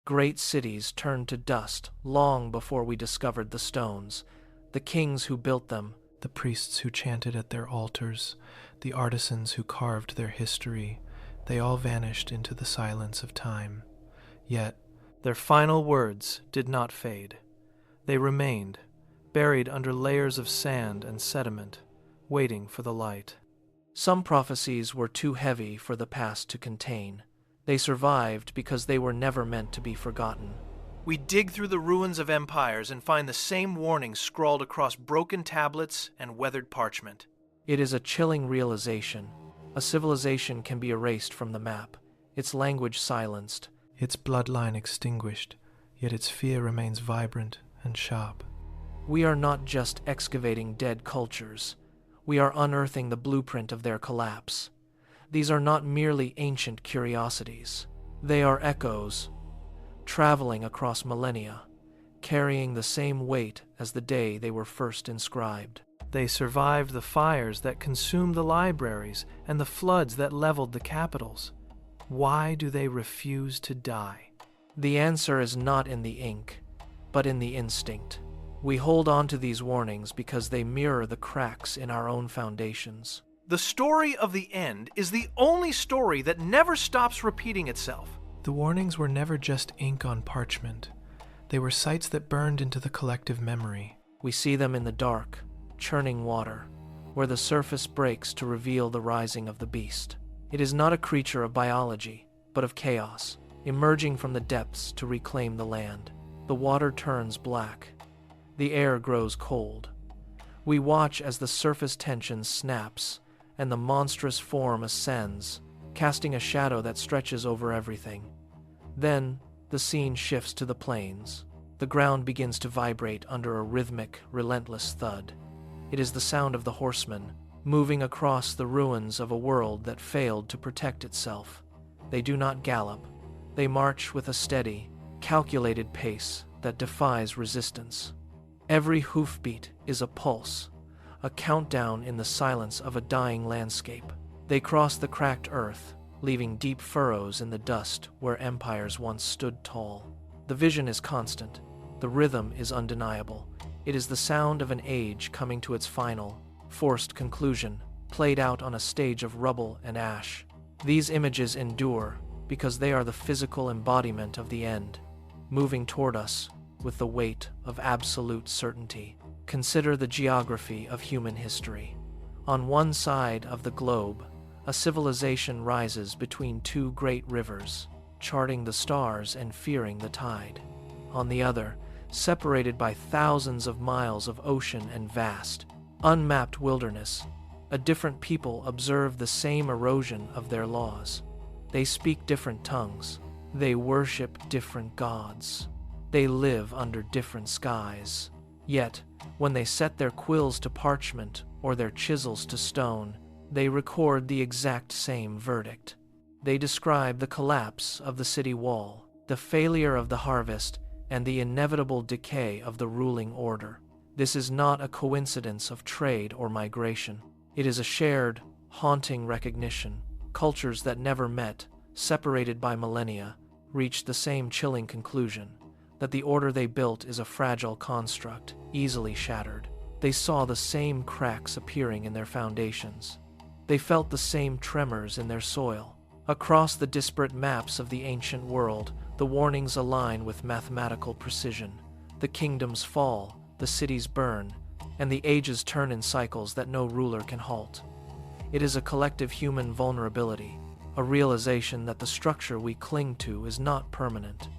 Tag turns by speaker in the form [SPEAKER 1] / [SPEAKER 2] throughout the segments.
[SPEAKER 1] Great cities turned to dust long before we discovered the stones. The kings who built them,
[SPEAKER 2] the priests who chanted at their altars, the artisans who carved their history, they all vanished into the silence of time. Yet,
[SPEAKER 1] their final words did not fade. They remained, buried under layers of sand and sediment, waiting for the light. Some prophecies were too heavy for the past to contain. They survived because they were never meant to be forgotten. We dig through the ruins of empires and find the same warnings scrawled across broken tablets and weathered parchment. It is a chilling realization. A civilization can be erased from the map, its language silenced,
[SPEAKER 2] its bloodline extinguished, yet its fear remains vibrant and sharp.
[SPEAKER 1] We are not just excavating dead cultures. We are unearthing the blueprint of their collapse. These are not merely ancient curiosities. They are echoes, traveling across millennia, carrying the same weight as the day they were first inscribed. They survived the fires that consumed the libraries and the floods that leveled the capitals. Why do they refuse to die? The answer is not in the ink, but in the instinct. We hold on to these warnings because they mirror the cracks in our own foundations. The story of the end is the only story that never stops repeating itself.
[SPEAKER 2] The warnings were never just ink on parchment. They were sights that burned into the collective memory.
[SPEAKER 1] We see them in the dark, churning water, where the surface breaks to reveal the rising of the beast. It is not a creature of biology, but of chaos, emerging from the depths to reclaim the land. The water turns black. The air grows cold. We watch as the surface tension snaps, and the monstrous form ascends, casting a shadow that stretches over everything. Then, the scene shifts to the plains. The ground begins to vibrate under a rhythmic, relentless thud. It is the sound of the horsemen, moving across the ruins of a world that failed to protect itself. They do not gallop. They march with a steady, calculated pace that defies resistance. Every hoofbeat is a pulse, a countdown in the silence of a dying landscape. They cross the cracked earth, leaving deep furrows in the dust where empires once stood tall. The vision is constant. The rhythm is undeniable. It is the sound of an age coming to its final, forced conclusion, played out on a stage of rubble and ash. These images endure because they are the physical embodiment of the end, moving toward us with the weight of absolute certainty. Consider the geography of human history. On one side of the globe, a civilization rises between two great rivers, charting the stars and fearing the tide. On the other, separated by thousands of miles of ocean and vast, unmapped wilderness, a different people observe the same erosion of their laws. They speak different tongues. They worship different gods. They live under different skies. Yet, when they set their quills to parchment or their chisels to stone, they record the exact same verdict. They describe the collapse of the city wall, the failure of the harvest, and the inevitable decay of the ruling order. This is not a coincidence of trade or migration. It is a shared, haunting recognition. Cultures that never met, separated by millennia, reached the same chilling conclusion, that the order they built is a fragile construct, easily shattered. They saw the same cracks appearing in their foundations. They felt the same tremors in their soil. Across the disparate maps of the ancient world, the warnings align with mathematical precision. The kingdoms fall, the cities burn, and the ages turn in cycles that no ruler can halt. It is a collective human vulnerability, a realization that the structure we cling to is not permanent,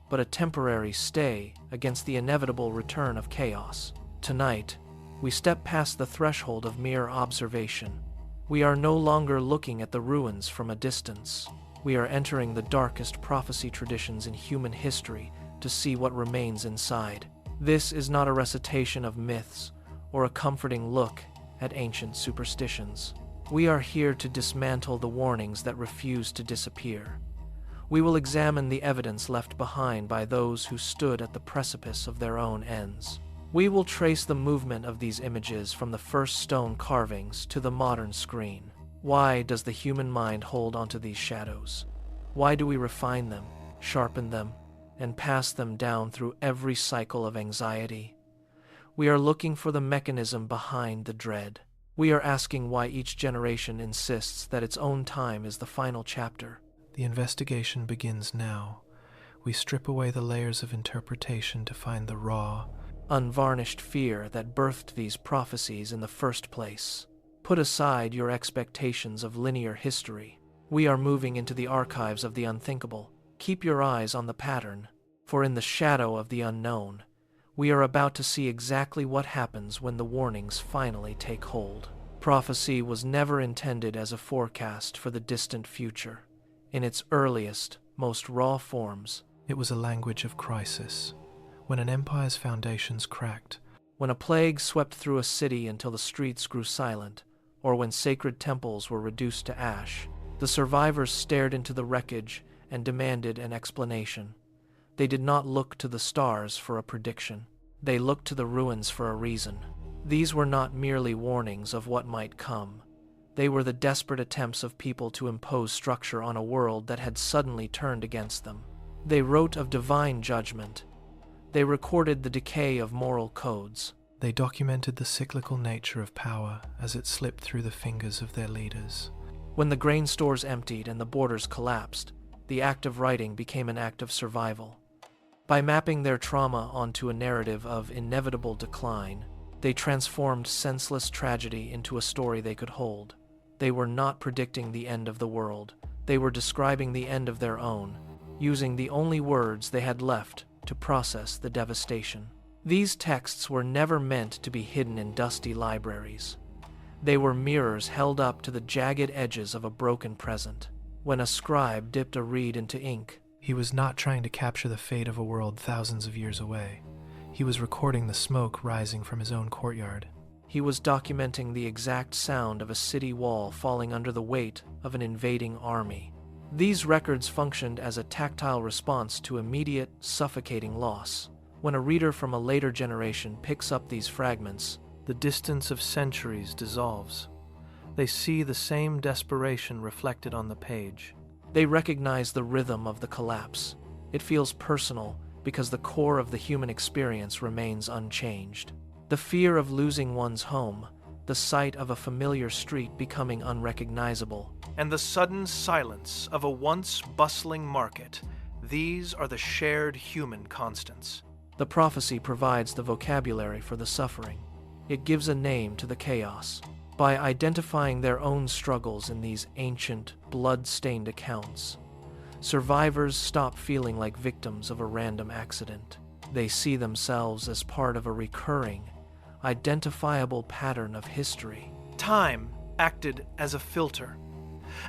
[SPEAKER 1] but a temporary stay against the inevitable return of chaos. Tonight, we step past the threshold of mere observation. We are no longer looking at the ruins from a distance. We are entering the darkest prophecy traditions in human history to see what remains inside. This is not a recitation of myths or a comforting look at ancient superstitions. We are here to dismantle the warnings that refuse to disappear. We will examine the evidence left behind by those who stood at the precipice of their own ends. We will trace the movement of these images from the first stone carvings to the modern screen. Why does the human mind hold onto these shadows? Why do we refine them, sharpen them, and pass them down through every cycle of anxiety. We are looking for the mechanism behind the dread. We are asking why each generation insists that its own time is the final chapter.
[SPEAKER 2] The investigation begins now. We strip away the layers of interpretation to find the raw,
[SPEAKER 1] unvarnished fear that birthed these prophecies in the first place. Put aside your expectations of linear history. We are moving into the archives of the unthinkable. Keep your eyes on the pattern, for in the shadow of the unknown, we are about to see exactly what happens when the warnings finally take hold. Prophecy was never intended as a forecast for the distant future. In its earliest, most raw forms,
[SPEAKER 2] it was a language of crisis. When an empire's foundations cracked,
[SPEAKER 1] when a plague swept through a city until the streets grew silent, or when sacred temples were reduced to ash, the survivors stared into the wreckage and demanded an explanation. They did not look to the stars for a prediction. They looked to the ruins for a reason. These were not merely warnings of what might come. They were the desperate attempts of people to impose structure on a world that had suddenly turned against them. They wrote of divine judgment. They recorded the decay of moral codes.
[SPEAKER 2] They documented the cyclical nature of power as it slipped through the fingers of their leaders.
[SPEAKER 1] When the grain stores emptied and the borders collapsed, the act of writing became an act of survival. By mapping their trauma onto a narrative of inevitable decline, they transformed senseless tragedy into a story they could hold. They were not predicting the end of the world. They were describing the end of their own, using the only words they had left to process the devastation. These texts were never meant to be hidden in dusty libraries. They were mirrors held up to the jagged edges of a broken present. When a scribe dipped a reed into ink,
[SPEAKER 2] he was not trying to capture the fate of a world thousands of years away. He was recording the smoke rising from his own courtyard.
[SPEAKER 1] He was documenting the exact sound of a city wall falling under the weight of an invading army. These records functioned as a tactile response to immediate, suffocating loss. When a reader from a later generation picks up these fragments, the distance of centuries dissolves. They see the same desperation reflected on the page. They recognize the rhythm of the collapse. It feels personal because the core of the human experience remains unchanged. The fear of losing one's home, the sight of a familiar street becoming unrecognizable, and the sudden silence of a once bustling market. These are the shared human constants. The prophecy provides the vocabulary for the suffering. It gives a name to the chaos. By identifying their own struggles in these ancient, blood-stained accounts, survivors stop feeling like victims of a random accident. They see themselves as part of a recurring, identifiable pattern of history. Time acted as a filter.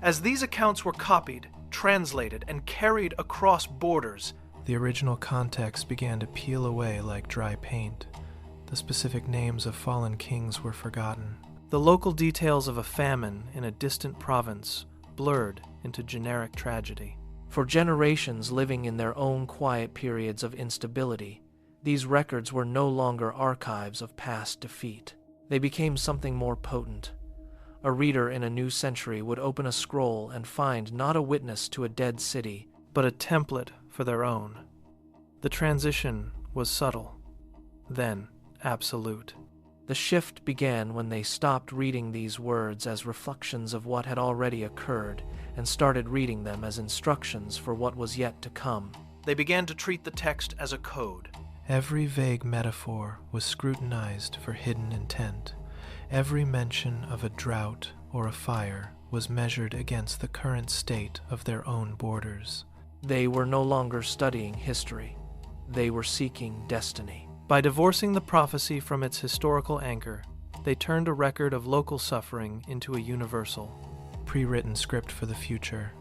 [SPEAKER 1] As these accounts were copied, translated, and carried across borders,
[SPEAKER 2] the original context began to peel away like dry paint. The specific names of fallen kings were forgotten.
[SPEAKER 1] The local details of a famine in a distant province blurred into generic tragedy. For generations living in their own quiet periods of instability, these records were no longer archives of past defeat. They became something more potent. A reader in a new century would open a scroll and find not a witness to a dead city, but a template for their own. The transition was subtle, then absolute. The shift began when they stopped reading these words as reflections of what had already occurred and started reading them as instructions for what was yet to come. They began to treat the text as a code.
[SPEAKER 2] Every vague metaphor was scrutinized for hidden intent. Every mention of a drought or a fire was measured against the current state of their own borders.
[SPEAKER 1] They were no longer studying history. They were seeking destiny. By divorcing the prophecy from its historical anchor, they turned a record of local suffering into a universal,
[SPEAKER 2] pre-written script for the future,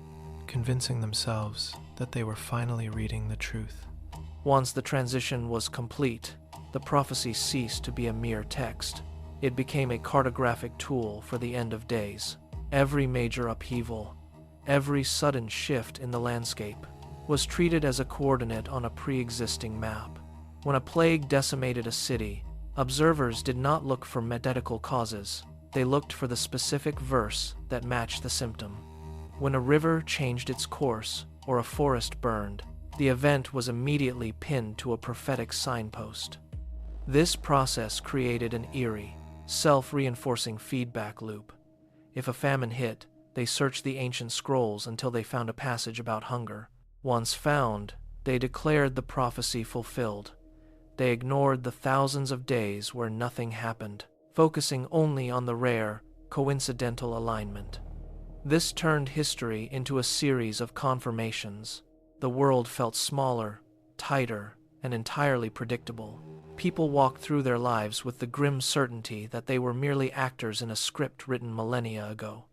[SPEAKER 2] convincing themselves that they were finally reading the truth.
[SPEAKER 1] Once the transition was complete, the prophecy ceased to be a mere text. It became a cartographic tool for the end of days. Every major upheaval, every sudden shift in the landscape, was treated as a coordinate on a pre-existing map. When a plague decimated a city, observers did not look for medical causes. They looked for the specific verse that matched the symptom. When a river changed its course or a forest burned, The event was immediately pinned to a prophetic signpost. This process created an eerie, self-reinforcing feedback loop. If a famine hit, they searched the ancient scrolls until they found a passage about hunger. Once found, they declared the prophecy fulfilled. They ignored the thousands of days where nothing happened, focusing only on the rare, coincidental alignment. This turned history into a series of confirmations. The world felt smaller, tighter, and entirely predictable. People walked through their lives with the grim certainty that they were merely actors in a script written millennia ago.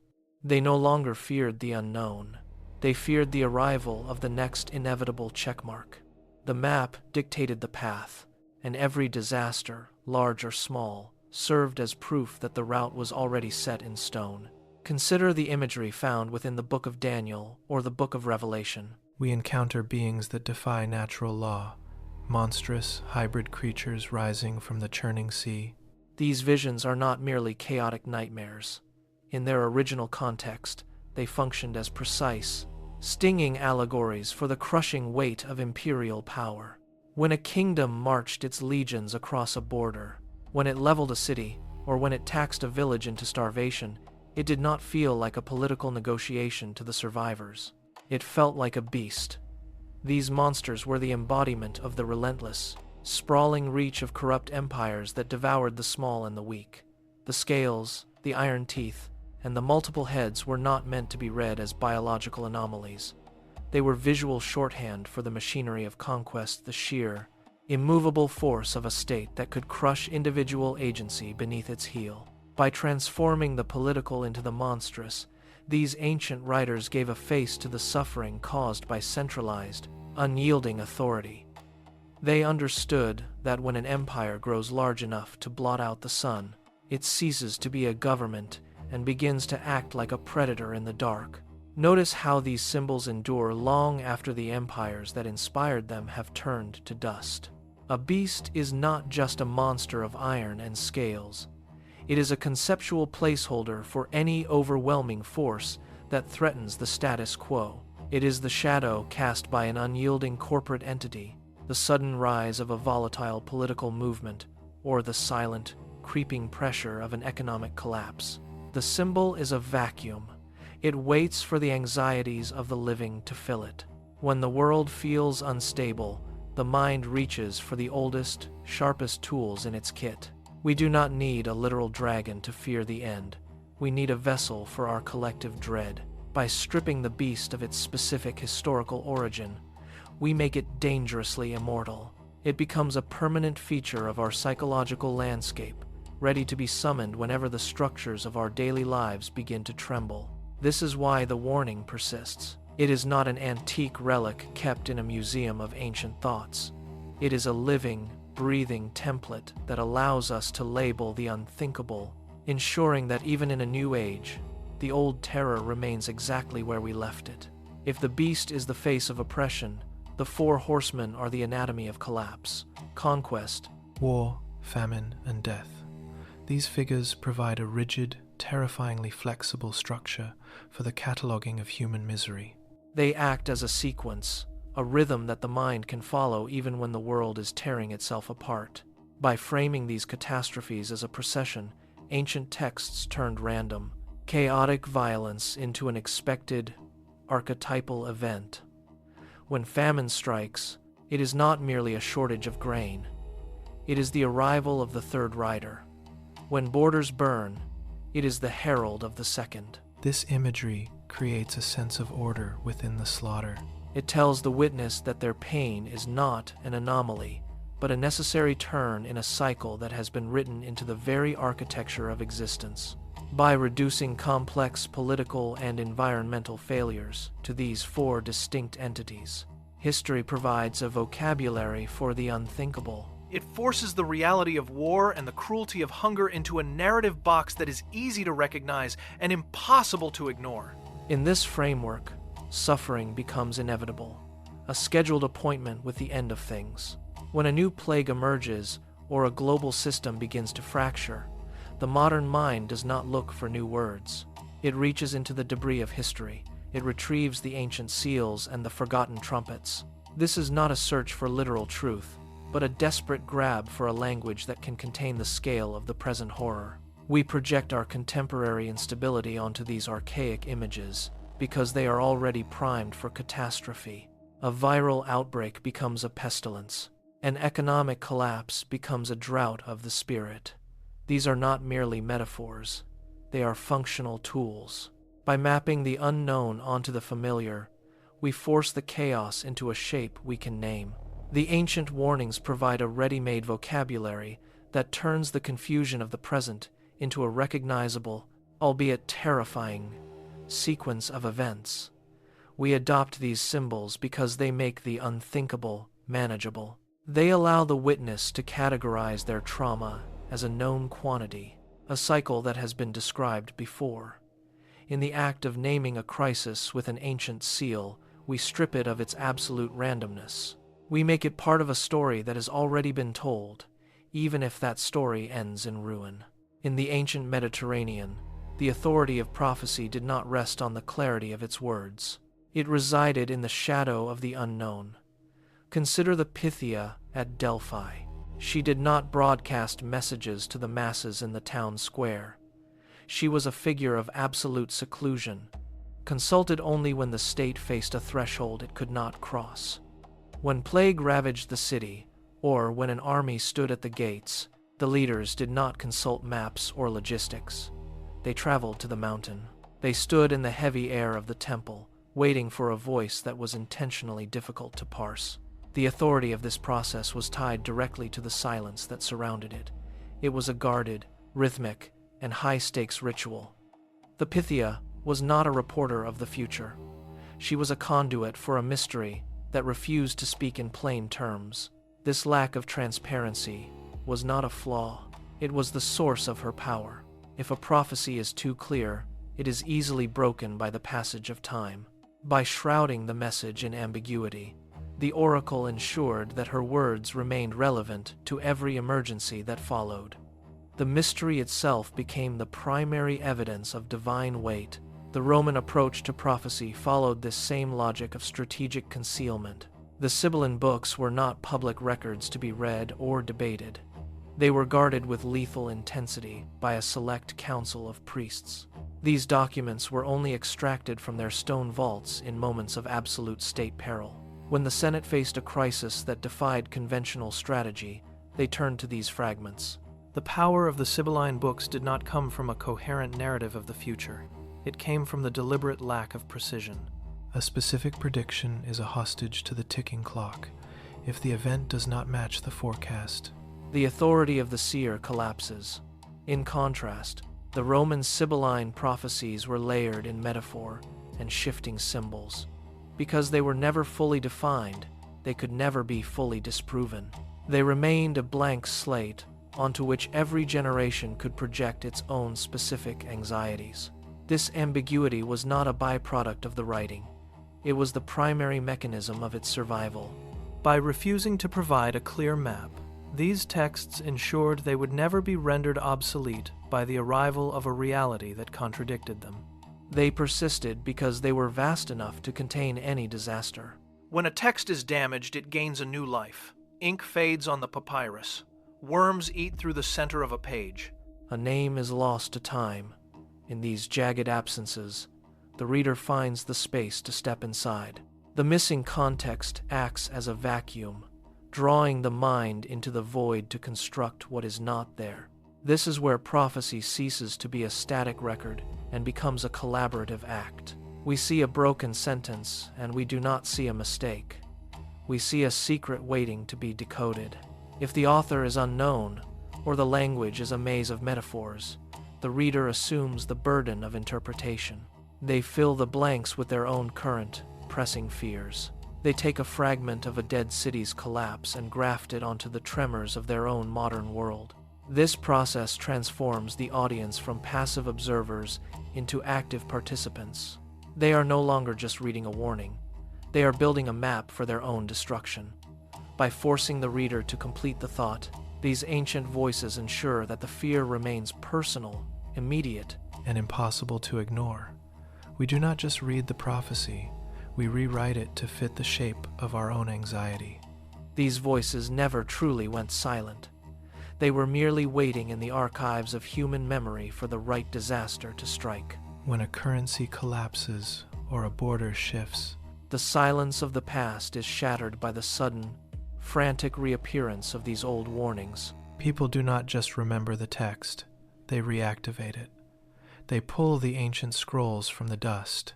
[SPEAKER 1] They no longer feared the unknown. They feared the arrival of the next inevitable checkmark. The map dictated the path, and every disaster, large or small, served as proof that the route was already set in stone. Consider the imagery found within the Book of Daniel or the Book of Revelation.
[SPEAKER 2] We encounter beings that defy natural law, monstrous, hybrid creatures rising from the churning sea.
[SPEAKER 1] These visions are not merely chaotic nightmares. In their original context, they functioned as precise, stinging allegories for the crushing weight of imperial power. When a kingdom marched its legions across a border, when it leveled a city, or when it taxed a village into starvation, it did not feel like a political negotiation to the survivors. It felt like a beast. These monsters were the embodiment of the relentless, sprawling reach of corrupt empires that devoured the small and the weak. The scales, the iron teeth, and the multiple heads were not meant to be read as biological anomalies. They were visual shorthand for the machinery of conquest, the sheer, immovable force of a state that could crush individual agency beneath its heel. By transforming the political into the monstrous, these ancient writers gave a face to the suffering caused by centralized, unyielding authority. They understood that when an empire grows large enough to blot out the sun, it ceases to be a government and begins to act like a predator in the dark. Notice how these symbols endure long after the empires that inspired them have turned to dust. A beast is not just a monster of iron and scales. It is a conceptual placeholder for any overwhelming force that threatens the status quo. It is the shadow cast by an unyielding corporate entity, the sudden rise of a volatile political movement, or the silent, creeping pressure of an economic collapse. The symbol is a vacuum. It waits for the anxieties of the living to fill it. When the world feels unstable, the mind reaches for the oldest, sharpest tools in its kit. We do not need a literal dragon to fear the end. We need a vessel for our collective dread. By stripping the beast of its specific historical origin, we make it dangerously immortal. It becomes a permanent feature of our psychological landscape, ready to be summoned whenever the structures of our daily lives begin to tremble. This is why the warning persists. It is not an antique relic kept in a museum of ancient thoughts. It is a living, breathing template that allows us to label the unthinkable, ensuring that even in a new age, the old terror remains exactly where we left it. If the beast is the face of oppression, the four horsemen are the anatomy of collapse, conquest,
[SPEAKER 2] war, famine, and death. These figures provide a rigid, terrifyingly flexible structure for the cataloging of human misery.
[SPEAKER 1] They act as a sequence, a rhythm that the mind can follow even when the world is tearing itself apart. By framing these catastrophes as a procession, ancient texts turned random, chaotic violence into an expected, archetypal event. When famine strikes, it is not merely a shortage of grain. It is the arrival of the third rider. When borders burn, it is the herald of the second.
[SPEAKER 2] This imagery creates a sense of order within the slaughter.
[SPEAKER 1] It tells the witness that their pain is not an anomaly, but a necessary turn in a cycle that has been written into the very architecture of existence. By reducing complex political and environmental failures to these four distinct entities, history provides a vocabulary for the unthinkable.
[SPEAKER 3] It forces the reality of war and the cruelty of hunger into a narrative box that is easy to recognize and impossible to ignore.
[SPEAKER 1] In this framework, suffering becomes inevitable, a scheduled appointment with the end of things. When a new plague emerges or a global system begins to fracture, the modern mind does not look for new words. It reaches into the debris of history. It retrieves the ancient seals and the forgotten trumpets. This is not a search for literal truth, but a desperate grab for a language that can contain the scale of the present horror. We project our contemporary instability onto these archaic images because they are already primed for catastrophe. A viral outbreak becomes a pestilence. An economic collapse becomes a drought of the spirit. These are not merely metaphors. They are functional tools. By mapping the unknown onto the familiar, we force the chaos into a shape we can name. The ancient warnings provide a ready-made vocabulary that turns the confusion of the present into a recognizable, albeit terrifying, sequence of events. We adopt these symbols because they make the unthinkable manageable. They allow the witness to categorize their trauma as a known quantity, a cycle that has been described before. In the act of naming a crisis with an ancient seal, we strip it of its absolute randomness. We make it part of a story that has already been told, even if that story ends in ruin. In the ancient Mediterranean, the authority of prophecy did not rest on the clarity of its words. It resided in the shadow of the unknown. Consider the Pythia at Delphi. She did not broadcast messages to the masses in the town square. She was a figure of absolute seclusion, consulted only when the state faced a threshold it could not cross. When plague ravaged the city, or when an army stood at the gates, the leaders did not consult maps or logistics. They traveled to the mountain. They stood in the heavy air of the temple, waiting for a voice that was intentionally difficult to parse. The authority of this process was tied directly to the silence that surrounded it. It was a guarded, rhythmic, and high-stakes ritual. The Pythia was not a reporter of the future. She was a conduit for a mystery that refused to speak in plain terms. This lack of transparency was not a flaw. It was the source of her power. If a prophecy is too clear, it is easily broken by the passage of time. By shrouding the message in ambiguity, the oracle ensured that her words remained relevant to every emergency that followed. The mystery itself became the primary evidence of divine weight. The Roman approach to prophecy followed this same logic of strategic concealment. The Sibylline books were not public records to be read or debated. They were guarded with lethal intensity by a select council of priests. These documents were only extracted from their stone vaults in moments of absolute state peril. When the Senate faced a crisis that defied conventional strategy, they turned to these fragments.
[SPEAKER 3] The power of the Sibylline books did not come from a coherent narrative of the future. It came from the deliberate lack of precision.
[SPEAKER 2] A specific prediction is a hostage to the ticking clock if the event does not match the forecast.
[SPEAKER 1] The authority of the seer collapses. In contrast, the Roman Sibylline prophecies were layered in metaphor and shifting symbols. Because they were never fully defined, they could never be fully disproven. They remained a blank slate onto which every generation could project its own specific anxieties. This ambiguity was not a byproduct of the writing. It was the primary mechanism of its survival.
[SPEAKER 3] By refusing to provide a clear map, these texts ensured they would never be rendered obsolete by the arrival of a reality that contradicted them.
[SPEAKER 1] They persisted because they were vast enough to contain any disaster.
[SPEAKER 3] When a text is damaged, it gains a new life. Ink fades on the papyrus. Worms eat through the center of a page.
[SPEAKER 1] A name is lost to time. In these jagged absences, the reader finds the space to step inside. The missing context acts as a vacuum, drawing the mind into the void to construct what is not there. This is where prophecy ceases to be a static record and becomes a collaborative act. We see a broken sentence, and we do not see a mistake. We see a secret waiting to be decoded. If the author is unknown, or the language is a maze of metaphors, the reader assumes the burden of interpretation. They fill the blanks with their own current, pressing fears. They take a fragment of a dead city's collapse and graft it onto the tremors of their own modern world. This process transforms the audience from passive observers into active participants. They are no longer just reading a warning. They are building a map for their own destruction. By forcing the reader to complete the thought, these ancient voices ensure that the fear remains personal, immediate,
[SPEAKER 2] and impossible to ignore. We do not just read the prophecy, We rewrite it to fit the shape of our own anxiety.
[SPEAKER 1] These voices never truly went silent. They were merely waiting in the archives of human memory for the right disaster to strike.
[SPEAKER 2] When a currency collapses or a border shifts,
[SPEAKER 1] the silence of the past is shattered by the sudden, frantic reappearance of these old warnings.
[SPEAKER 2] People do not just remember the text, they reactivate it. They pull the ancient scrolls from the dust,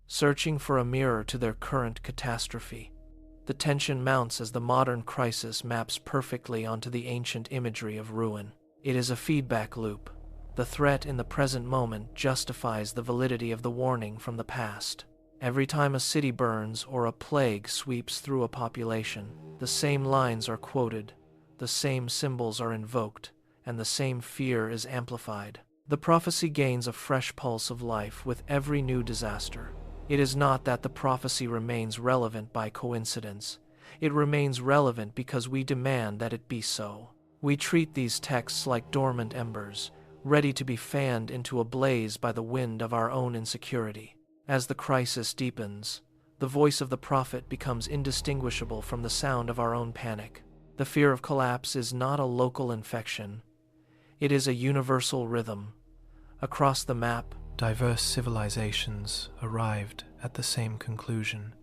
[SPEAKER 1] searching for a mirror to their current catastrophe. The tension mounts as the modern crisis maps perfectly onto the ancient imagery of ruin. It is a feedback loop. The threat in the present moment justifies the validity of the warning from the past. Every time a city burns or a plague sweeps through a population, the same lines are quoted, the same symbols are invoked, and the same fear is amplified. The prophecy gains a fresh pulse of life with every new disaster. It is not that the prophecy remains relevant by coincidence. It remains relevant because we demand that it be so. We treat these texts like dormant embers, ready to be fanned into a blaze by the wind of our own insecurity. As the crisis deepens, the voice of the prophet becomes indistinguishable from the sound of our own panic. The fear of collapse is not a local infection. It is a universal rhythm. Across the map,
[SPEAKER 2] diverse civilizations arrived at the same conclusion.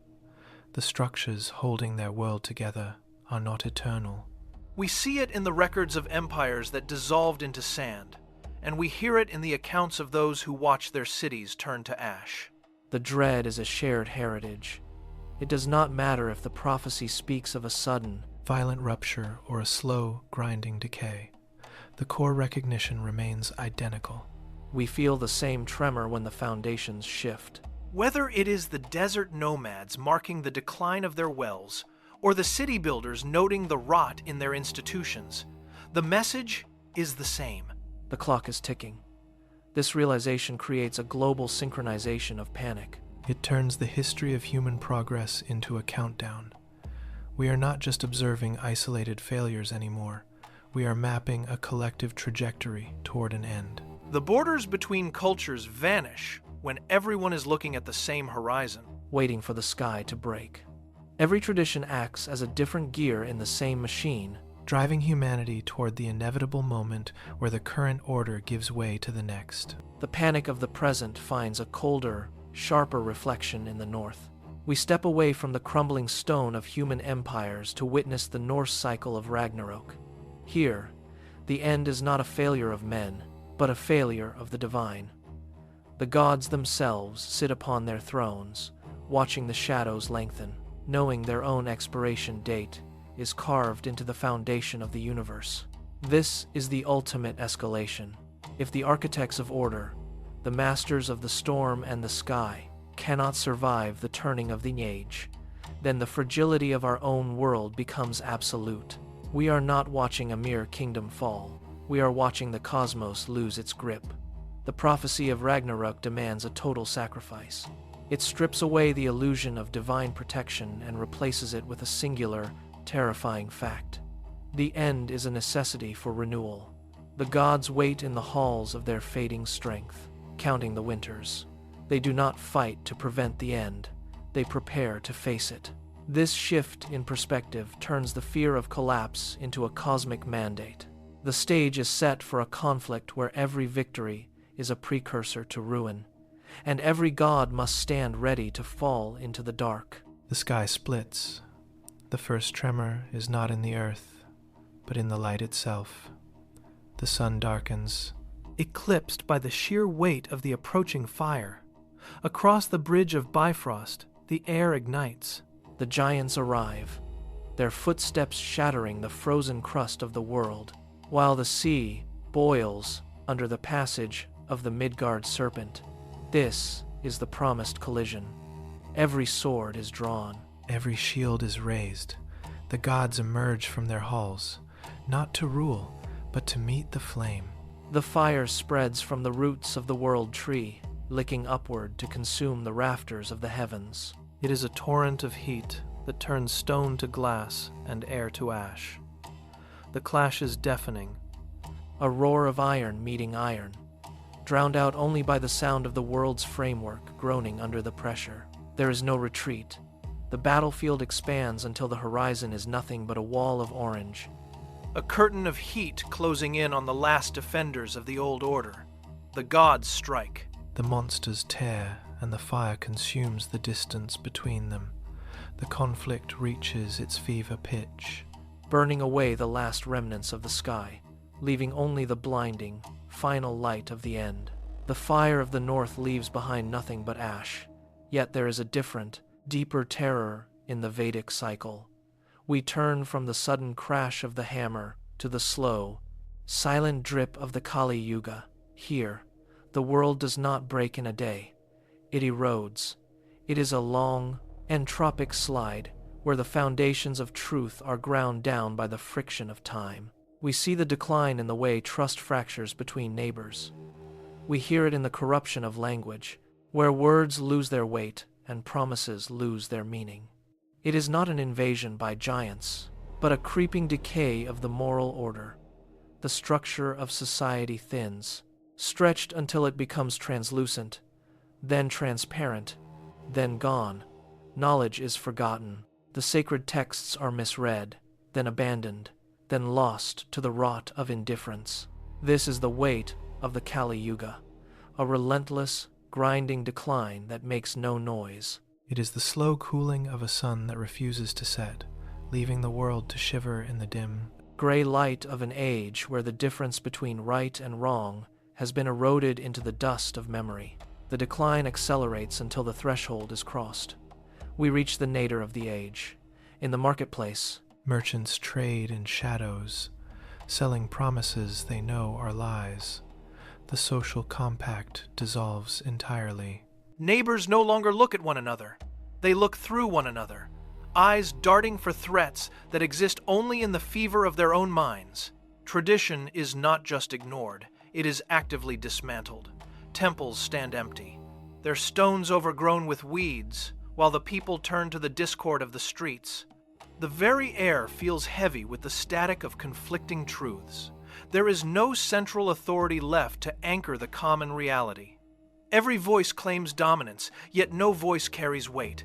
[SPEAKER 2] The structures holding their world together are not eternal.
[SPEAKER 3] We see it in the records of empires that dissolved into sand, and we hear it in the accounts of those who watched their cities turn to ash.
[SPEAKER 1] The dread is a shared heritage. It does not matter if the prophecy speaks of a sudden,
[SPEAKER 2] violent rupture or a slow, grinding decay. The core recognition remains identical.
[SPEAKER 1] We feel the same tremor when the foundations shift.
[SPEAKER 3] Whether it is the desert nomads marking the decline of their wells, or the city builders noting the rot in their institutions, the message is the same.
[SPEAKER 1] The clock is ticking. This realization creates a global synchronization of panic.
[SPEAKER 2] It turns the history of human progress into a countdown. We are not just observing isolated failures anymore. We are mapping a collective trajectory toward an end.
[SPEAKER 3] The borders between cultures vanish when everyone is looking at the same horizon,
[SPEAKER 1] waiting for the sky to break. Every tradition acts as a different gear in the same machine,
[SPEAKER 2] driving humanity toward the inevitable moment where the current order gives way to the next.
[SPEAKER 1] The panic of the present finds a colder, sharper reflection in the north. We step away from the crumbling stone of human empires to witness the Norse cycle of Ragnarök. Here, the end is not a failure of men, but a failure of the divine. The gods themselves sit upon their thrones, watching the shadows lengthen, knowing their own expiration date is carved into the foundation of the universe. This is the ultimate escalation. If the architects of order, the masters of the storm and the sky, cannot survive the turning of the age, then the fragility of our own world becomes absolute. We are not watching a mere kingdom fall. We are watching the cosmos lose its grip. The prophecy of Ragnarök demands a total sacrifice. It strips away the illusion of divine protection and replaces it with a singular, terrifying fact. The end is a necessity for renewal. The gods wait in the halls of their fading strength, counting the winters. They do not fight to prevent the end. They prepare to face it. This shift in perspective turns the fear of collapse into a cosmic mandate. The stage is set for a conflict where every victory is a precursor to ruin, and every god must stand ready to fall into the dark.
[SPEAKER 2] The sky splits. The first tremor is not in the earth, but in the light itself. The sun darkens,
[SPEAKER 3] eclipsed by the sheer weight of the approaching fire. Across the bridge of Bifrost, the air ignites.
[SPEAKER 1] The giants arrive, their footsteps shattering the frozen crust of the world, while the sea boils under the passage of the Midgard serpent. This is the promised collision. Every sword is drawn.
[SPEAKER 2] Every shield is raised. The gods emerge from their halls, not to rule, but to meet the flame.
[SPEAKER 1] The fire spreads from the roots of the world tree, licking upward to consume the rafters of the heavens.
[SPEAKER 3] It is a torrent of heat that turns stone to glass and air to ash. The clash is deafening.
[SPEAKER 1] A roar of iron meeting iron, drowned out only by the sound of the world's framework groaning under the pressure. There is no retreat. The battlefield expands until the horizon is nothing but a wall of orange.
[SPEAKER 3] A curtain of heat closing in on the last defenders of the old order. The gods strike.
[SPEAKER 2] The monsters tear, and the fire consumes the distance between them. The conflict reaches its fever pitch,
[SPEAKER 1] burning away the last remnants of the sky, leaving only the blinding, final light of the end. The fire of the north leaves behind nothing but ash. Yet there is a different, deeper terror in the Vedic cycle. We turn from the sudden crash of the hammer to the slow, silent drip of the Kali Yuga. Here, the world does not break in a day. It erodes. It is a long, entropic slide where the foundations of truth are ground down by the friction of time. We see the decline in the way trust fractures between neighbors. We hear it in the corruption of language, where words lose their weight and promises lose their meaning. It is not an invasion by giants, but a creeping decay of the moral order. The structure of society thins, stretched until it becomes translucent, then transparent, then gone. Knowledge is forgotten. The sacred texts are misread, then abandoned, then lost to the rot of indifference. This is the weight of the Kali Yuga, a relentless, grinding decline that makes no noise.
[SPEAKER 2] It is the slow cooling of a sun that refuses to set, leaving the world to shiver in the dim,
[SPEAKER 1] gray light of an age where the difference between right and wrong has been eroded into the dust of memory. The decline accelerates until the threshold is crossed. We reach the nadir of the age. In the marketplace,
[SPEAKER 2] merchants trade in shadows, selling promises they know are lies. The social compact dissolves entirely.
[SPEAKER 3] Neighbors no longer look at one another. They look through one another, eyes darting for threats that exist only in the fever of their own minds. Tradition is not just ignored, it is actively dismantled. Temples stand empty, their stones overgrown with weeds, while the people turn to the discord of the streets. The very air feels heavy with the static of conflicting truths. There is no central authority left to anchor the common reality. Every voice claims dominance, yet no voice carries weight.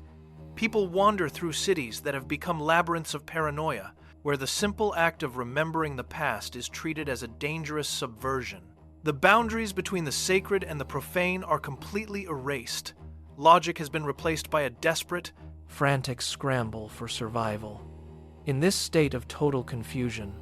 [SPEAKER 3] People wander through cities that have become labyrinths of paranoia, where the simple act of remembering the past is treated as a dangerous subversion. The boundaries between the sacred and the profane are completely erased. Logic has been replaced by a desperate,
[SPEAKER 1] frantic scramble for survival. In this state of total confusion,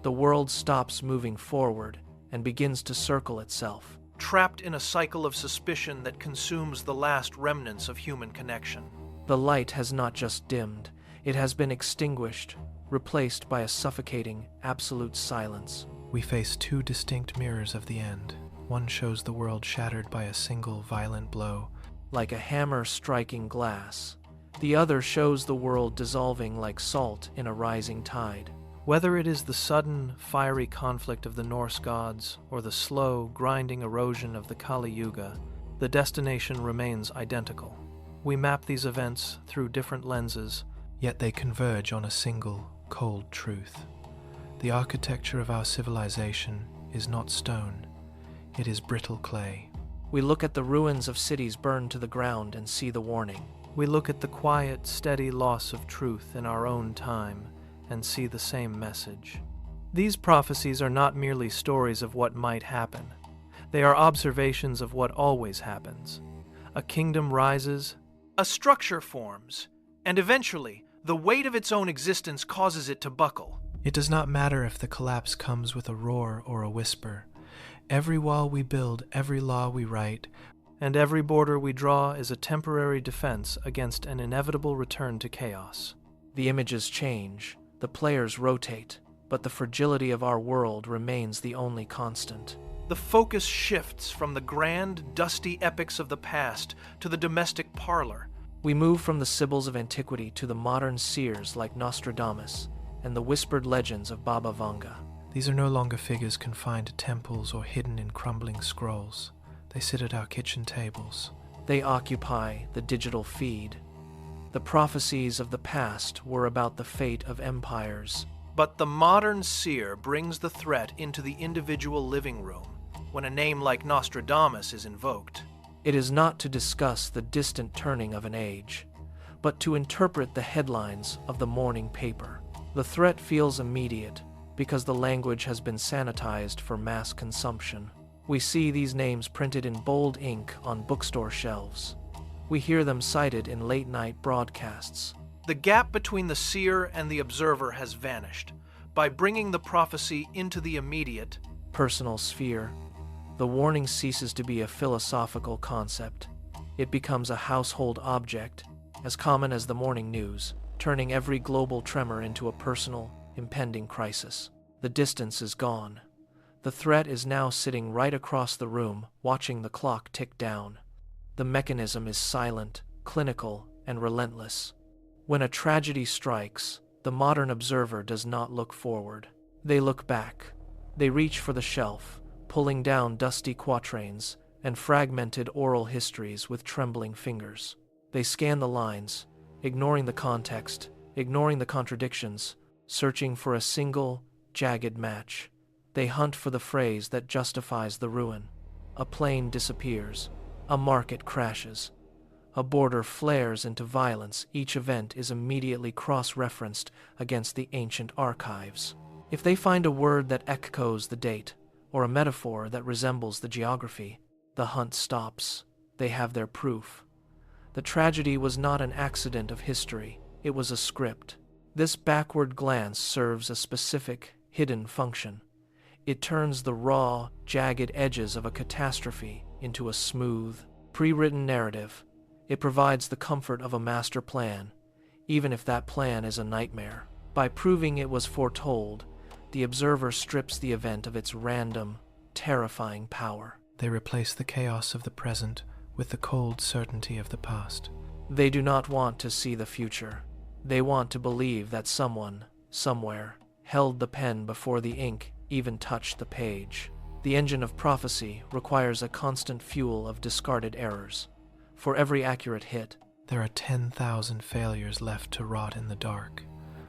[SPEAKER 1] the world stops moving forward and begins to circle itself,
[SPEAKER 3] trapped in a cycle of suspicion that consumes the last remnants of human connection.
[SPEAKER 1] The light has not just dimmed, it has been extinguished, replaced by a suffocating, absolute silence.
[SPEAKER 2] We face two distinct mirrors of the end. One shows the world shattered by a single violent blow,
[SPEAKER 1] like a hammer striking glass. The other shows the world dissolving like salt in a rising tide.
[SPEAKER 3] Whether it is the sudden, fiery conflict of the Norse gods or the slow, grinding erosion of the Kali Yuga, the destination remains identical. We map these events through different lenses,
[SPEAKER 2] yet they converge on a single, cold truth. The architecture of our civilization is not stone, it is brittle clay.
[SPEAKER 1] We look at the ruins of cities burned to the ground and see the warning.
[SPEAKER 3] We look at the quiet, steady loss of truth in our own time and see the same message. These prophecies are not merely stories of what might happen. They are observations of what always happens. A kingdom rises, a structure forms, and eventually, the weight of its own existence causes it to buckle.
[SPEAKER 2] It does not matter if the collapse comes with a roar or a whisper. Every wall we build, every law we write,
[SPEAKER 3] and every border we draw is a temporary defense against an inevitable return to chaos.
[SPEAKER 1] The images change, the players rotate, but the fragility of our world remains the only constant.
[SPEAKER 3] The focus shifts from the grand, dusty epics of the past to the domestic parlor.
[SPEAKER 1] We move from the sibyls of antiquity to the modern seers like Nostradamus and the whispered legends of Baba Vanga.
[SPEAKER 2] These are no longer figures confined to temples or hidden in crumbling scrolls. They sit at our kitchen tables.
[SPEAKER 1] They occupy the digital feed. The prophecies of the past were about the fate of empires.
[SPEAKER 3] But the modern seer brings the threat into the individual living room when a name like Nostradamus is invoked.
[SPEAKER 1] It is not to discuss the distant turning of an age, but to interpret the headlines of the morning paper. The threat feels immediate because the language has been sanitized for mass consumption. We see these names printed in bold ink on bookstore shelves. We hear them cited in late-night broadcasts.
[SPEAKER 3] The gap between the seer and the observer has vanished. By bringing the prophecy into the immediate,
[SPEAKER 1] personal sphere, the warning ceases to be a philosophical concept. It becomes a household object, as common as the morning news, turning every global tremor into a personal, impending crisis. The distance is gone. The threat is now sitting right across the room, watching the clock tick down. The mechanism is silent, clinical, and relentless. When a tragedy strikes, the modern observer does not look forward. They look back. They reach for the shelf, pulling down dusty quatrains and fragmented oral histories with trembling fingers. They scan the lines, ignoring the context, ignoring the contradictions, searching for a single, jagged match. They hunt for the phrase that justifies the ruin. A plane disappears. A market crashes. A border flares into violence. Each event is immediately cross-referenced against the ancient archives. If they find a word that echoes the date, or a metaphor that resembles the geography, the hunt stops. They have their proof. The tragedy was not an accident of history. It was a script. This backward glance serves a specific, hidden function. It turns the raw, jagged edges of a catastrophe into a smooth, pre-written narrative. It provides the comfort of a master plan, even if that plan is a nightmare. By proving it was foretold, the observer strips the event of its random, terrifying power.
[SPEAKER 2] They replace the chaos of the present with the cold certainty of the past.
[SPEAKER 1] They do not want to see the future. They want to believe that someone, somewhere, held the pen before the ink even touched the page. The engine of prophecy requires a constant fuel of discarded errors. For every accurate hit,
[SPEAKER 2] there are 10,000 failures left to rot in the dark,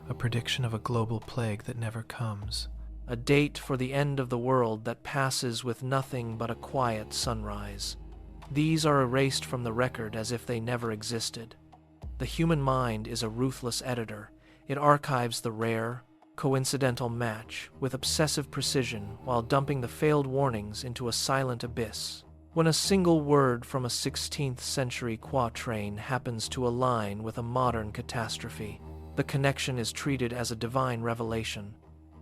[SPEAKER 2] a prediction of a global plague that never comes.
[SPEAKER 1] A date for the end of the world that passes with nothing but a quiet sunrise. These are erased from the record as if they never existed. The human mind is a ruthless editor. It archives the rare, coincidental match with obsessive precision while dumping the failed warnings into a silent abyss. When a single word from a 16th century quatrain happens to align with a modern catastrophe, the connection is treated as a divine revelation.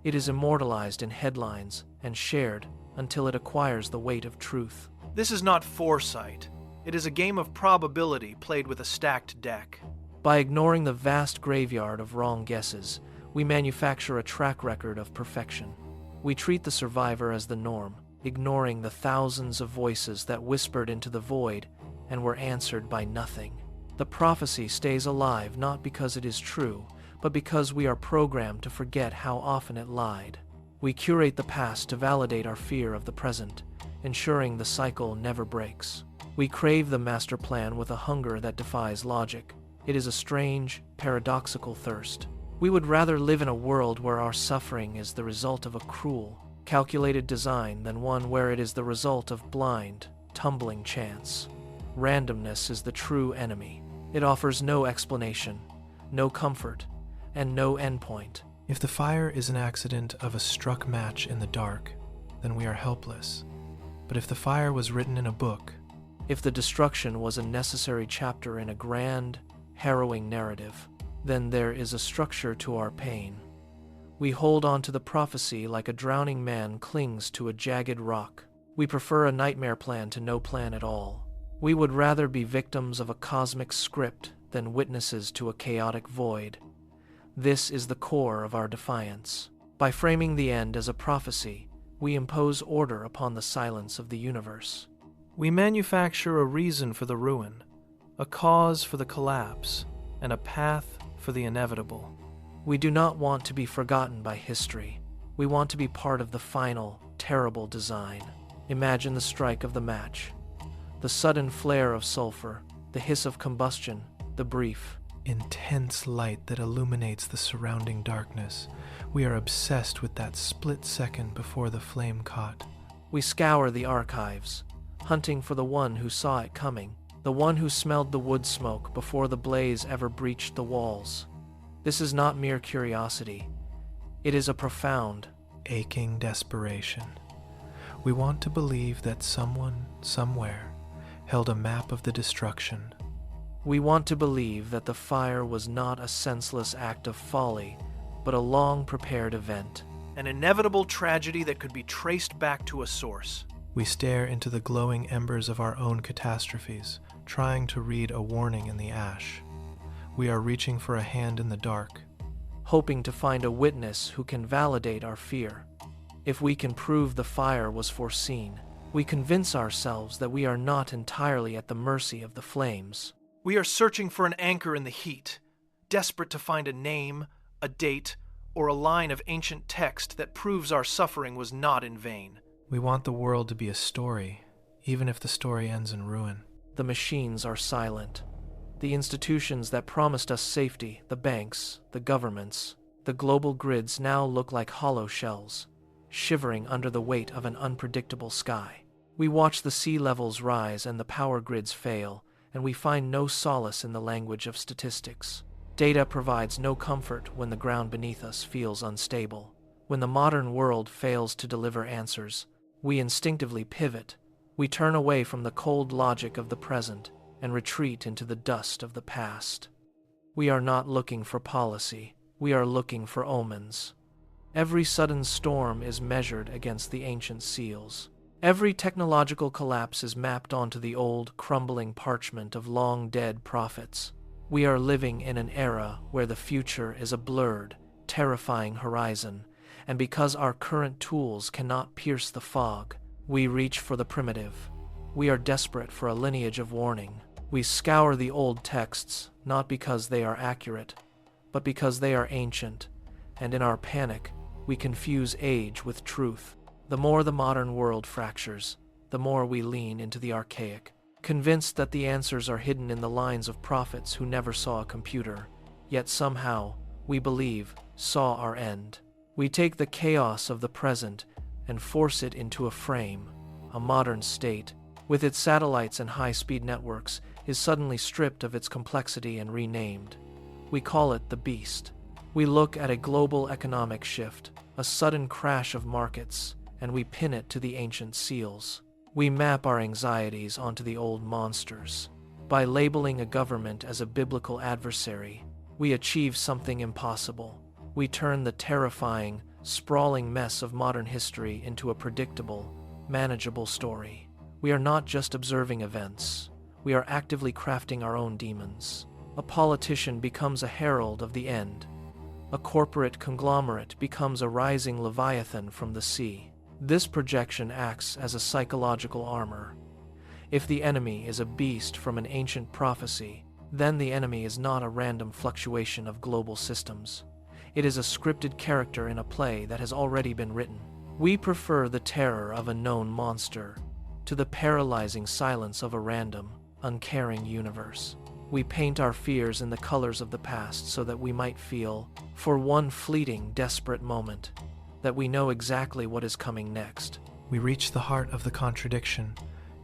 [SPEAKER 1] It is immortalized in headlines and shared until it acquires the weight of truth.
[SPEAKER 3] This is not foresight. It is a game of probability played with a stacked deck.
[SPEAKER 1] By ignoring the vast graveyard of wrong guesses, we manufacture a track record of perfection. We treat the survivor as the norm, ignoring the thousands of voices that whispered into the void and were answered by nothing. The prophecy stays alive not because it is true, but because we are programmed to forget how often it lied. We curate the past to validate our fear of the present, ensuring the cycle never breaks. We crave the master plan with a hunger that defies logic. It is a strange, paradoxical thirst. We would rather live in a world where our suffering is the result of a cruel, calculated design than one where it is the result of blind, tumbling chance. Randomness is the true enemy. It offers no explanation, no comfort, and no endpoint.
[SPEAKER 2] If the fire is an accident of a struck match in the dark, then we are helpless. But if the fire was written in a book,
[SPEAKER 1] if the destruction was a necessary chapter in a grand, harrowing narrative, then there is a structure to our pain. We hold on to the prophecy like a drowning man clings to a jagged rock. We prefer a nightmare plan to no plan at all. We would rather be victims of a cosmic script than witnesses to a chaotic void. This is the core of our defiance. By framing the end as a prophecy, we impose order upon the silence of the universe.
[SPEAKER 3] We manufacture a reason for the ruin, a cause for the collapse, and a path for the inevitable.
[SPEAKER 1] We do not want to be forgotten by history. We want to be part of the final, terrible design. Imagine the strike of the match, the sudden flare of sulfur, the hiss of combustion, the brief,
[SPEAKER 2] intense light that illuminates the surrounding darkness. We are obsessed with that split second before the flame caught.
[SPEAKER 1] We scour the archives, hunting for the one who saw it coming, the one who smelled the wood smoke before the blaze ever breached the walls. This is not mere curiosity. It is a profound,
[SPEAKER 2] aching desperation. We want to believe that someone, somewhere, held a map of the destruction.
[SPEAKER 1] We want to believe that the fire was not a senseless act of folly, but a long-prepared event.
[SPEAKER 3] An inevitable tragedy that could be traced back to a source.
[SPEAKER 2] We stare into the glowing embers of our own catastrophes, trying to read a warning in the ash. We are reaching for a hand in the dark,
[SPEAKER 1] hoping to find a witness who can validate our fear. If we can prove the fire was foreseen, we convince ourselves that we are not entirely at the mercy of the flames.
[SPEAKER 3] We are searching for an anchor in the heat, desperate to find a name, a date, or a line of ancient text that proves our suffering was not in vain.
[SPEAKER 2] We want the world to be a story, even if the story ends in ruin.
[SPEAKER 1] The machines are silent. The institutions that promised us safety, the banks, the governments, the global grids now look like hollow shells, shivering under the weight of an unpredictable sky. We watch the sea levels rise and the power grids fail, and we find no solace in the language of statistics. Data provides no comfort when the ground beneath us feels unstable. When the modern world fails to deliver answers, we instinctively pivot. We turn away from the cold logic of the present and retreat into the dust of the past. We are not looking for policy, we are looking for omens. Every sudden storm is measured against the ancient seals. Every technological collapse is mapped onto the old, crumbling parchment of long-dead prophets. We are living in an era where the future is a blurred, terrifying horizon, and because our current tools cannot pierce the fog, we reach for the primitive. We are desperate for a lineage of warning. We scour the old texts, not because they are accurate, but because they are ancient, and in our panic, we confuse age with truth. The more the modern world fractures, the more we lean into the archaic, convinced that the answers are hidden in the lines of prophets who never saw a computer, yet somehow, we believe, saw our end. We take the chaos of the present and force it into a frame. A modern state, with its satellites and high-speed networks, is suddenly stripped of its complexity and renamed. We call it the beast. We look at a global economic shift, a sudden crash of markets, and we pin it to the ancient seals. We map our anxieties onto the old monsters. By labeling a government as a biblical adversary, we achieve something impossible. We turn the terrifying, sprawling mess of modern history into a predictable, manageable story. We are not just observing events. We are actively crafting our own demons. A politician becomes a herald of the end. A corporate conglomerate becomes a rising leviathan from the sea. This projection acts as a psychological armor. If the enemy is a beast from an ancient prophecy, then the enemy is not a random fluctuation of global systems. It is a scripted character in a play that has already been written. We prefer the terror of a known monster to the paralyzing silence of a random, uncaring universe. We paint our fears in the colors of the past so that we might feel, for one fleeting, desperate moment, that we know exactly what is coming next.
[SPEAKER 2] We reach the heart of the contradiction.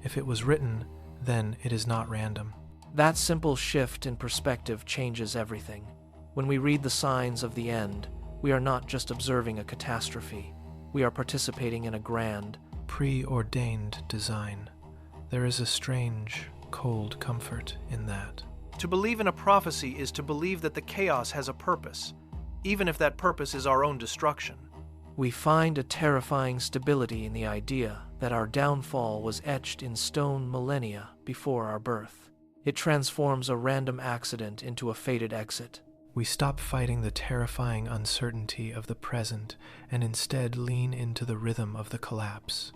[SPEAKER 2] If it was written, then it is not random.
[SPEAKER 1] That simple shift in perspective changes everything. When we read the signs of the end, we are not just observing a catastrophe. We are participating in a grand,
[SPEAKER 2] preordained design. There is a strange, cold comfort in that.
[SPEAKER 3] To believe in a prophecy is to believe that the chaos has a purpose, even if that purpose is our own destruction.
[SPEAKER 1] We find a terrifying stability in the idea that our downfall was etched in stone millennia before our birth. It transforms a random accident into a fated exit.
[SPEAKER 2] We stop fighting the terrifying uncertainty of the present and instead lean into the rhythm of the collapse.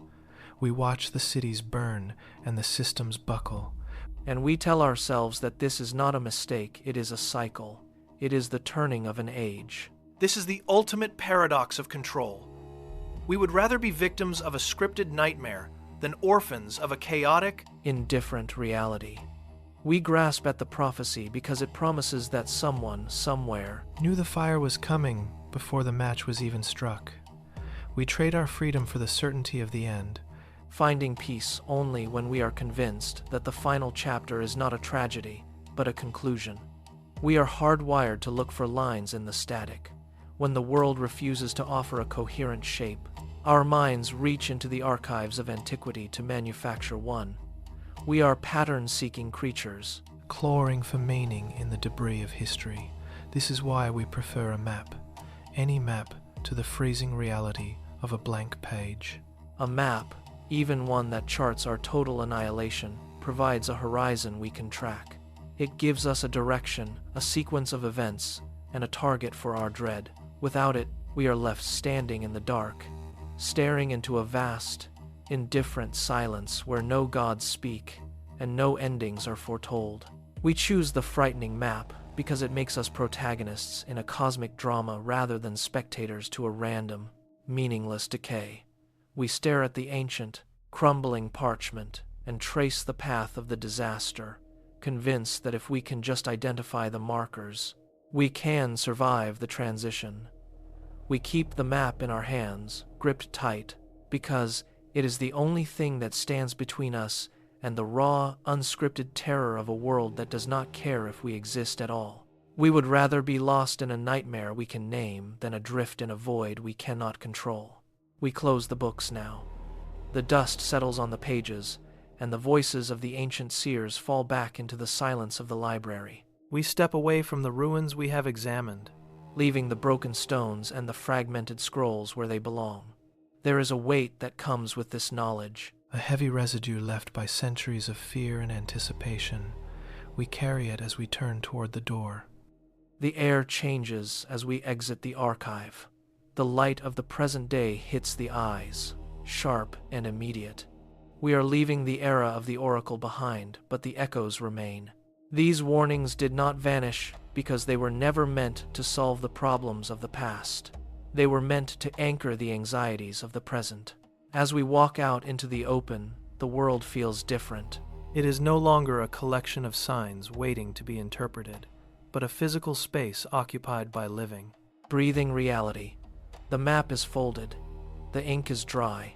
[SPEAKER 2] We watch the cities burn and the systems buckle.
[SPEAKER 1] And we tell ourselves that this is not a mistake, it is a cycle. It is the turning of an age.
[SPEAKER 3] This is the ultimate paradox of control. We would rather be victims of a scripted nightmare than orphans of a chaotic,
[SPEAKER 1] indifferent reality. We grasp at the prophecy because it promises that someone, somewhere,
[SPEAKER 2] knew the fire was coming before the match was even struck. We trade our freedom for the certainty of the end,
[SPEAKER 1] finding peace only when we are convinced that the final chapter is not a tragedy, but a conclusion. We are hardwired to look for lines in the static. When the world refuses to offer a coherent shape, our minds reach into the archives of antiquity to manufacture one. We are pattern-seeking creatures,
[SPEAKER 2] clawing for meaning in the debris of history. This is why we prefer a map, any map, to the freezing reality of a blank page.
[SPEAKER 1] A map, even one that charts our total annihilation, provides a horizon we can track. It gives us a direction, a sequence of events, and a target for our dread. Without it, we are left standing in the dark, staring into a vast, indifferent silence where no gods speak and no endings are foretold. We choose the frightening map because it makes us protagonists in a cosmic drama rather than spectators to a random, meaningless decay. We stare at the ancient, crumbling parchment and trace the path of the disaster, convinced that if we can just identify the markers, we can survive the transition. We keep the map in our hands, gripped tight, because it is the only thing that stands between us and the raw, unscripted terror of a world that does not care if we exist at all. We would rather be lost in a nightmare we can name than adrift in a void we cannot control. We close the books now. The dust settles on the pages, and the voices of the ancient seers fall back into the silence of the library.
[SPEAKER 3] We step away from the ruins we have examined,
[SPEAKER 1] leaving the broken stones and the fragmented scrolls where they belong. There is a weight that comes with this knowledge,
[SPEAKER 2] a heavy residue left by centuries of fear and anticipation. We carry it as we turn toward the door.
[SPEAKER 1] The air changes as we exit the archive. The light of the present day hits the eyes, sharp and immediate. We are leaving the era of the oracle behind, but the echoes remain. These warnings did not vanish because they were never meant to solve the problems of the past. They were meant to anchor the anxieties of the present. As we walk out into the open, the world feels different.
[SPEAKER 3] It is no longer a collection of signs waiting to be interpreted, but a physical space occupied by living,
[SPEAKER 1] breathing reality. The map is folded. The ink is dry.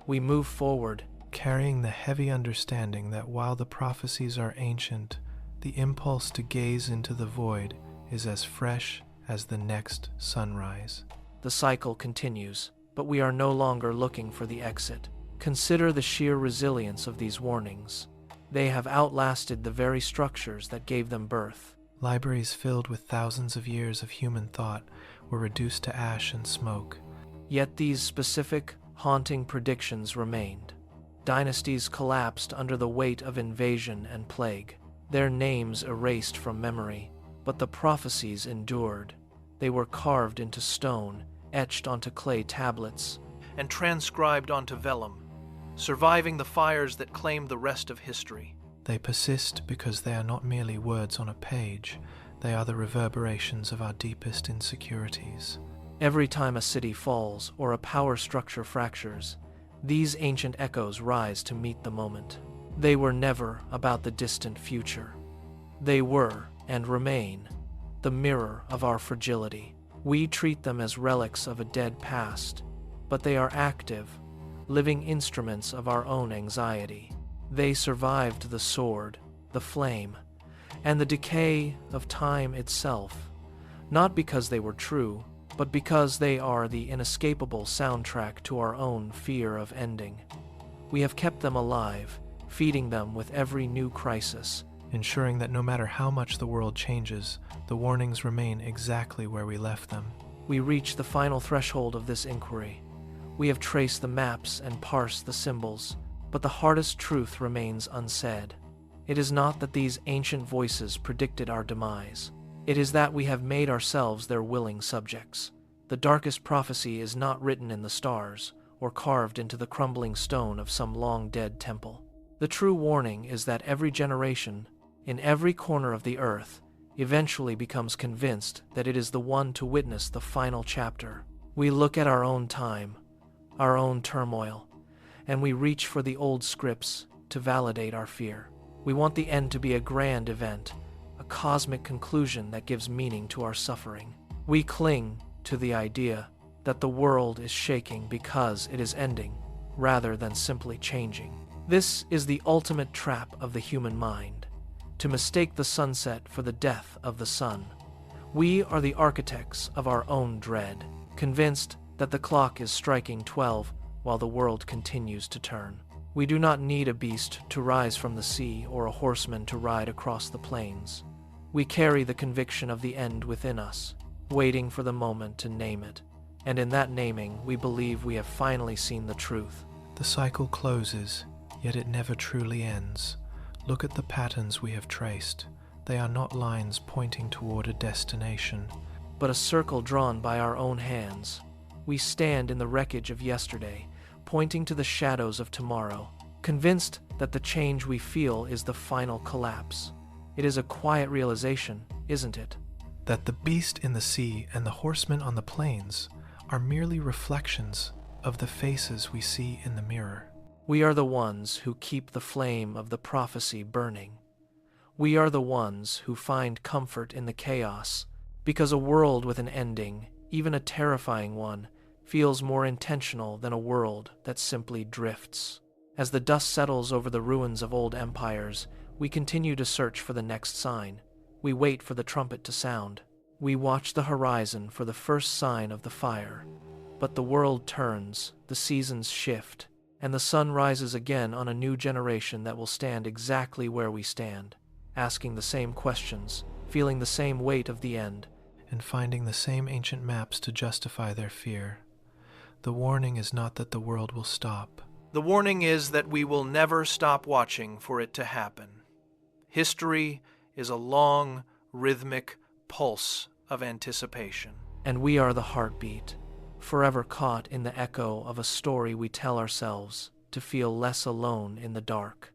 [SPEAKER 1] We move forward,
[SPEAKER 2] carrying the heavy understanding that while the prophecies are ancient, the impulse to gaze into the void is as fresh as the next sunrise.
[SPEAKER 1] The cycle continues, but we are no longer looking for the exit. Consider the sheer resilience of these warnings. They have outlasted the very structures that gave them birth.
[SPEAKER 2] Libraries filled with thousands of years of human thought were reduced to ash and smoke.
[SPEAKER 1] Yet these specific, haunting predictions remained. Dynasties collapsed under the weight of invasion and plague, their names erased from memory, but the prophecies endured. They were carved into stone, etched onto clay tablets,
[SPEAKER 3] and transcribed onto vellum, surviving the fires that claimed the rest of history.
[SPEAKER 2] They persist because they are not merely words on a page, they are the reverberations of our deepest insecurities.
[SPEAKER 1] Every time a city falls or a power structure fractures, these ancient echoes rise to meet the moment. They were never about the distant future. They were, and remain, the mirror of our fragility. We treat them as relics of a dead past, but they are active, living instruments of our own anxiety. They survived the sword, the flame, and the decay of time itself, not because they were true, but because they are the inescapable soundtrack to our own fear of ending. We have kept them alive, feeding them with every new crisis,
[SPEAKER 2] ensuring that no matter how much the world changes, the warnings remain exactly where we left them.
[SPEAKER 1] We reach the final threshold of this inquiry. We have traced the maps and parsed the symbols, but the hardest truth remains unsaid. It is not that these ancient voices predicted our demise. It is that we have made ourselves their willing subjects. The darkest prophecy is not written in the stars or carved into the crumbling stone of some long-dead temple. The true warning is that every generation, in every corner of the earth, eventually becomes convinced that it is the one to witness the final chapter. We look at our own time, our own turmoil, and we reach for the old scripts to validate our fear. We want the end to be a grand event, a cosmic conclusion that gives meaning to our suffering. We cling to the idea that the world is shaking because it is ending, rather than simply changing. This is the ultimate trap of the human mind, to mistake the sunset for the death of the sun. We are the architects of our own dread, convinced that the clock is striking 12 while the world continues to turn. We do not need a beast to rise from the sea or a horseman to ride across the plains. We carry the conviction of the end within us, waiting for the moment to name it. And in that naming, we believe we have finally seen the truth.
[SPEAKER 2] The cycle closes, yet it never truly ends. Look at the patterns we have traced. They are not lines pointing toward a destination,
[SPEAKER 1] but a circle drawn by our own hands. We stand in the wreckage of yesterday, pointing to the shadows of tomorrow, convinced that the change we feel is the final collapse. It is a quiet realization, isn't it?
[SPEAKER 2] That the beast in the sea and the horsemen on the plains are merely reflections of the faces we see in the mirror.
[SPEAKER 1] We are the ones who keep the flame of the prophecy burning. We are the ones who find comfort in the chaos, because a world with an ending, even a terrifying one, feels more intentional than a world that simply drifts. As the dust settles over the ruins of old empires, we continue to search for the next sign. We wait for the trumpet to sound. We watch the horizon for the first sign of the fire. But the world turns, the seasons shift, and the sun rises again on a new generation that will stand exactly where we stand, asking the same questions, feeling the same weight of the end,
[SPEAKER 2] and finding the same ancient maps to justify their fear. The warning is not that the world will stop.
[SPEAKER 3] The warning is that we will never stop watching for it to happen. History is a long, rhythmic pulse of anticipation.
[SPEAKER 1] And we are the heartbeat, forever caught in the echo of a story we tell ourselves to feel less alone in the dark.